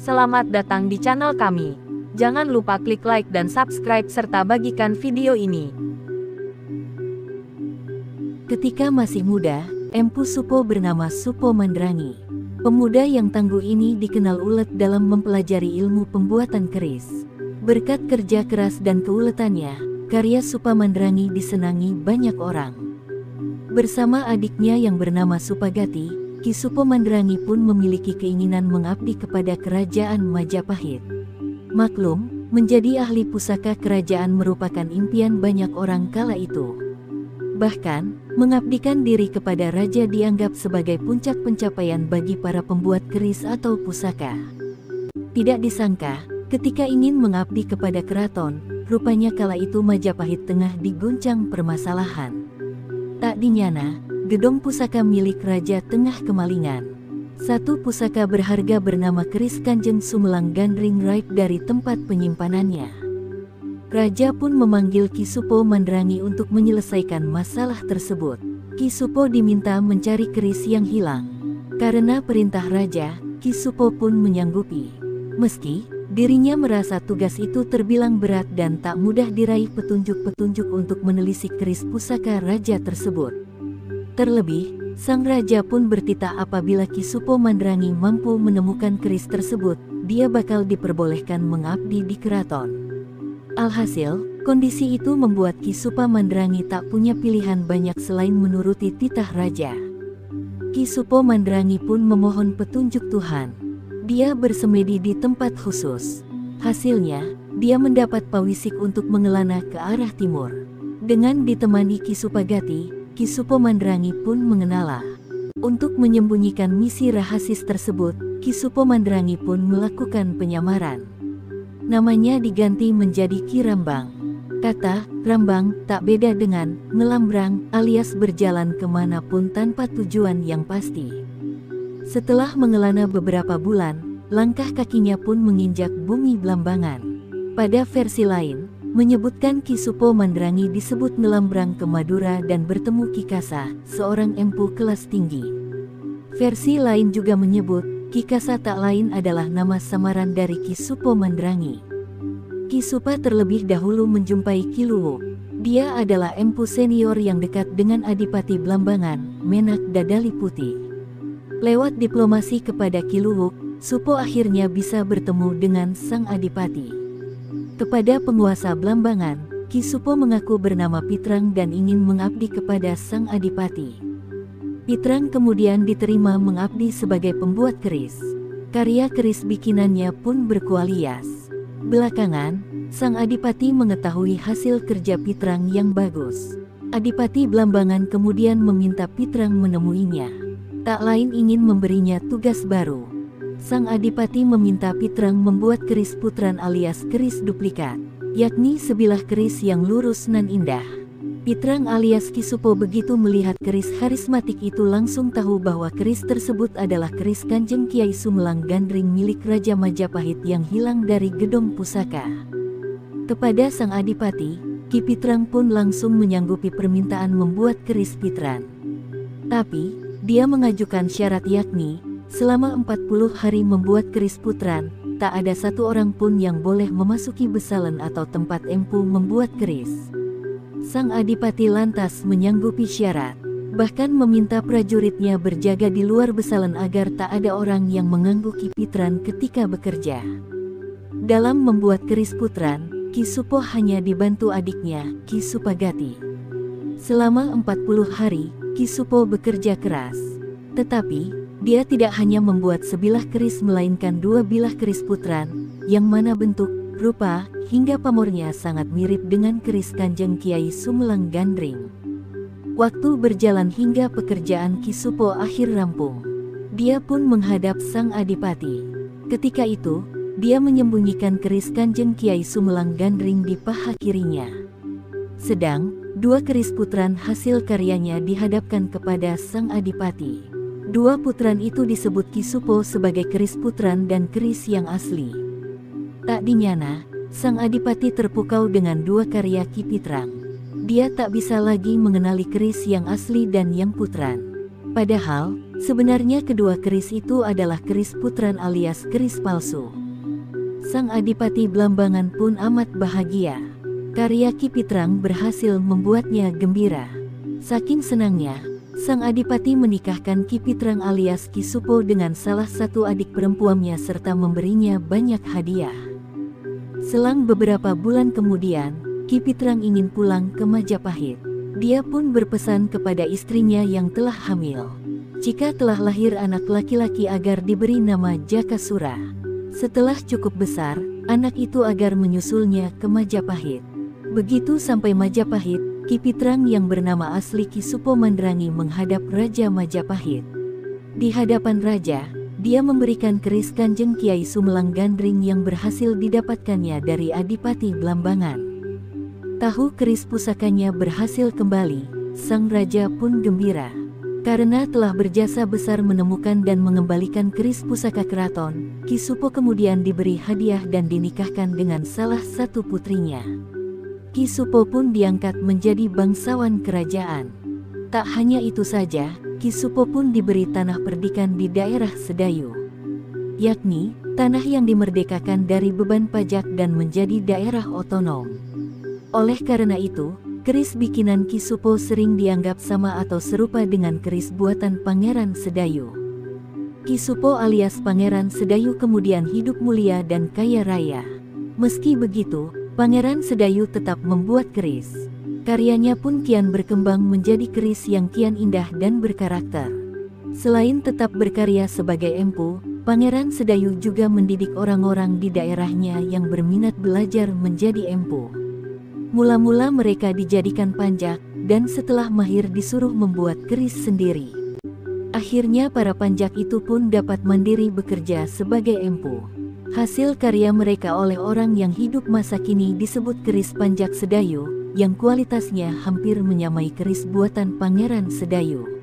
Selamat datang di channel kami. Jangan lupa klik like dan subscribe serta bagikan video ini. Ketika masih muda, Empu Supo bernama Supo Mandrangi. Pemuda yang tangguh ini dikenal ulet dalam mempelajari ilmu pembuatan keris. Berkat kerja keras dan keuletannya, karya Supa Mandrangi disenangi banyak orang. Bersama adiknya yang bernama Supagati, Ki Supo Mandrangi pun memiliki keinginan mengabdi kepada kerajaan Majapahit. Maklum, menjadi ahli pusaka kerajaan merupakan impian banyak orang kala itu. Bahkan, mengabdikan diri kepada raja dianggap sebagai puncak pencapaian bagi para pembuat keris atau pusaka. Tidak disangka, ketika ingin mengabdi kepada keraton, rupanya kala itu Majapahit tengah diguncang permasalahan. Tak dinyana, gedong pusaka milik raja tengah kemalingan. Satu pusaka berharga bernama keris Kanjeng Sumelang Gandring raib dari tempat penyimpanannya. Raja pun memanggil Ki Supo Mandrangi untuk menyelesaikan masalah tersebut. Ki Supo diminta mencari keris yang hilang. Karena perintah raja, Ki Supo pun menyanggupi. Meski dirinya merasa tugas itu terbilang berat dan tak mudah diraih petunjuk-petunjuk untuk menelisik keris pusaka raja tersebut. Terlebih, sang raja pun bertitah apabila Ki Supo Mandrangi mampu menemukan keris tersebut, dia bakal diperbolehkan mengabdi di keraton. Alhasil, kondisi itu membuat Ki Supo Mandrangi tak punya pilihan banyak selain menuruti titah raja. Ki Supo Mandrangi pun memohon petunjuk Tuhan. Dia bersemedi di tempat khusus. Hasilnya, dia mendapat pawisik untuk mengelana ke arah timur. Dengan ditemani Ki Supagati, Ki Supo Mandrangi pun mengenala. Untuk menyembunyikan misi rahasis tersebut, Ki Supo Mandrangi pun melakukan penyamaran. Namanya diganti menjadi Ki Rambang. Kata Rambang tak beda dengan ngelambrang alias berjalan kemanapun tanpa tujuan yang pasti. Setelah mengelana beberapa bulan, langkah kakinya pun menginjak bumi Blambangan. Pada versi lain, menyebutkan Ki Supo Mandrangi disebut ngelambrang ke Madura dan bertemu Ki Kasa, seorang empu kelas tinggi. Versi lain juga menyebut, Ki Kasa tak lain adalah nama samaran dari Ki Supo Mandrangi. Ki Supa terlebih dahulu menjumpai Ki Luwuk. Dia adalah empu senior yang dekat dengan Adipati Blambangan, Menak Dadali Putih. Lewat diplomasi kepada Ki Luwuk, Supo akhirnya bisa bertemu dengan sang Adipati. Kepada penguasa Blambangan, Ki Supo mengaku bernama Pitrang dan ingin mengabdi kepada sang Adipati. Pitrang kemudian diterima mengabdi sebagai pembuat keris. Karya keris bikinannya pun berkualitas. Belakangan, sang Adipati mengetahui hasil kerja Pitrang yang bagus. Adipati Blambangan kemudian meminta Pitrang menemuinya. Tak lain ingin memberinya tugas baru. Sang Adipati meminta Pitrang membuat keris putran alias keris duplikat, yakni sebilah keris yang lurus nan indah. Pitrang alias Ki Supo begitu melihat keris karismatik itu langsung tahu bahwa keris tersebut adalah keris Kanjeng Kiai Sumelang Gandring milik Raja Majapahit yang hilang dari gedong pusaka. Kepada sang Adipati, Ki Pitrang pun langsung menyanggupi permintaan membuat keris Pitran. Tapi, dia mengajukan syarat yakni, selama 40 hari membuat keris putran, tak ada satu orang pun yang boleh memasuki besalan atau tempat empu membuat keris. Sang Adipati lantas menyanggupi syarat, bahkan meminta prajuritnya berjaga di luar besalan agar tak ada orang yang mengganggu Ki Pitran ketika bekerja. Dalam membuat keris putran, Ki Supo hanya dibantu adiknya, Ki Supagati. Selama 40 hari, Ki Supo bekerja keras. Tetapi, dia tidak hanya membuat sebilah keris melainkan dua bilah keris putran, yang mana bentuk, rupa, hingga pamornya sangat mirip dengan keris Kanjeng Kiai Sumelang Gandring. Waktu berjalan hingga pekerjaan Ki Supo akhir rampung. Dia pun menghadap sang Adipati. Ketika itu, dia menyembunyikan keris Kanjeng Kiai Sumelang Gandring di paha kirinya. Sedang, dua keris putran hasil karyanya dihadapkan kepada sang Adipati. Dua putran itu disebut Ki Supo sebagai keris putran dan keris yang asli. Tak dinyana, sang Adipati terpukau dengan dua karya Ki Pitrang. Dia tak bisa lagi mengenali keris yang asli dan yang putran. Padahal, sebenarnya kedua keris itu adalah keris putran alias keris palsu. Sang Adipati Blambangan pun amat bahagia. Karya Ki Pitrang berhasil membuatnya gembira. Saking senangnya, sang Adipati menikahkan Ki Pitrang alias Ki Supo dengan salah satu adik perempuannya serta memberinya banyak hadiah. Selang beberapa bulan kemudian, Ki Pitrang ingin pulang ke Majapahit. Dia pun berpesan kepada istrinya yang telah hamil, jika telah lahir anak laki-laki agar diberi nama Jakasura. Setelah cukup besar, anak itu agar menyusulnya ke Majapahit. Begitu sampai Majapahit, Ki Pitrang yang bernama asli Ki Supo Mandrangi menghadap Raja Majapahit. Di hadapan Raja, dia memberikan keris Kanjeng Kiai Sumelang Gandring yang berhasil didapatkannya dari Adipati Blambangan. Tahu keris pusakanya berhasil kembali, sang Raja pun gembira. Karena telah berjasa besar menemukan dan mengembalikan keris pusaka keraton, Ki Supo kemudian diberi hadiah dan dinikahkan dengan salah satu putrinya. Ki Supo pun diangkat menjadi bangsawan kerajaan. Tak hanya itu saja, Ki Supo pun diberi tanah perdikan di daerah Sedayu, yakni tanah yang dimerdekakan dari beban pajak dan menjadi daerah otonom. Oleh karena itu, keris bikinan Ki Supo sering dianggap sama atau serupa dengan keris buatan Pangeran Sedayu. Ki Supo alias Pangeran Sedayu kemudian hidup mulia dan kaya raya. Meski begitu, Pangeran Sedayu tetap membuat keris. Karyanya pun kian berkembang menjadi keris yang kian indah dan berkarakter. Selain tetap berkarya sebagai empu, Pangeran Sedayu juga mendidik orang-orang di daerahnya yang berminat belajar menjadi empu. Mula-mula mereka dijadikan panjak, dan setelah mahir disuruh membuat keris sendiri. Akhirnya para panjak itu pun dapat mandiri bekerja sebagai empu. Hasil karya mereka oleh orang yang hidup masa kini disebut keris Panjak Sedayu, yang kualitasnya hampir menyamai keris buatan Pangeran Sedayu.